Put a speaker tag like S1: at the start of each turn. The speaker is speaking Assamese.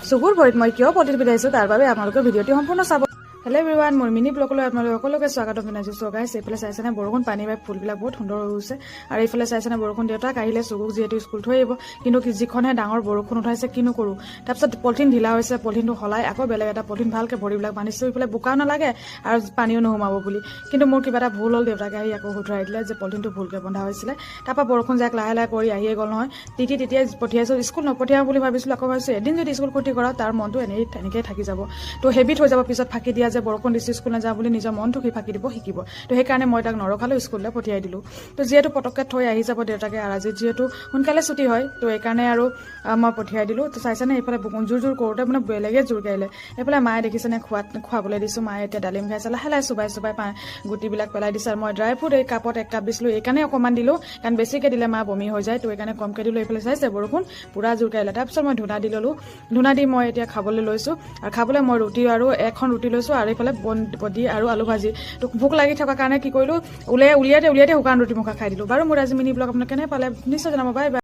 S1: চকুৰ ভৰিত মই কিয় পটিত পিন্ধাইছোঁ তাৰ বাবে আপোনালোকে ভিডিঅ'টি সম্পূৰ্ণ চাব। হেল্ল' এভৰিৱান, মোৰ মিনি ব্লগলৈ আপোনালোক সকলোকে স্বাগতম জনাইছোঁ। চ' গাইছ, এইফালে চাইছেনে বৰষুণ পানী বাই ফুলবিলাক বহুত সুন্দৰ হৈ গৈছে। আৰু এইফালে চাইছেনে বৰষুণ দেউতাক আহিলে চকুক যিহেতু স্কুল থৈ আহিব, কিন্তু যিখনহে ডাঙৰ বৰষুণ উঠাইছে কিনো কৰোঁ। তাৰপিছত পলিথিন ঢিলা হৈছে, পলিথিনটো সলাই আকৌ বেলেগ এটা পলিথিন ভালকৈ ভৰিবিলাক বান্ধিছোঁ। এইফালে বোকাও নালাগে আৰু পানীও নোসোমাব বুলি। কিন্তু মোৰ কিবা এটা ভুল হ'ল, দেউতাকে আহি আকৌ শুধৰাই দিলে যে পলিথিনটো ভুলকৈ বন্ধা হৈছিলে। তাৰপৰা বৰষুণ যাক লাহে লাহে পৰি আহিয়ে গ'ল নহয়। তেতিয়াই পঠিয়াইছোঁ, স্কুল নপঠিয়াওঁ বুলি ভাবিছিলোঁ। আকৌ ভাবিছোঁ এদিন যদি স্কুল ক্ষতি কৰা তাৰ মনটো এনেকৈ থাকি যাব, তো হেবিট হৈ যাব। পিছত ফাঁকি দিয়া যে বৰষুণ দিছোঁ স্কুল নাযাওঁ বুলি নিজৰ মনটো সি ফাঁকি দিব শিকিব। তো সেইকাৰণে মই তাক নৰখালোঁ, স্কুললৈ পঠিয়াই দিলোঁ। তো যিহেতু পটককৈ থৈ আহি যাব দেউতাকে, আৰু আজি যিহেতু সোনকালে ছুটি হয়, তো এইকাৰণে আৰু মই পঠিয়াই দিলোঁ। তো চাইছেনে এইফালে জোৰ কৰোঁতে মানে বেলেগে জোৰ কাৰিলে। এইফালে মায়ে দেখিছেনে খুৱাবলৈ দিছোঁ। মায়ে এতিয়া ডালিম খাইছে, লাহে লাহে চুবাই গুটিবিলাক পেলাই দিছে। আৰু মই ড্ৰাই ফ্ৰুট এই কাপত 1 কাপ দিছিলোঁ, এইকাৰণে অকণমান দিলোঁ, কাৰণ বেছিকৈ দিলে মা বমি হৈ যায়। তো এইকাৰণে কমকৈ দিলোঁ। এইফালে চাইছে বৰষুণ পুৰা জোৰ কাৰিলে। তাৰপিছত মই ধূনা দি ল'লোঁ। ধূনা দি মই এতিয়া খাবলৈ লৈছোঁ। আৰু খাবলৈ মই ৰুটি আৰু এখন ৰুটি লৈছোঁ, আৰু এইফালে বডি আৰু আলু ভাজি। তো ভোক লাগি থকাৰ কাৰণে কি কৰিলোঁ, উলিয়াই শুকান ৰুটি মুখা খাই দিলোঁ। বাৰু মোৰ আজি মিনি ব্লগ আপোনাক কেনে পালে নিশ্চয় জনাব। Bye bye.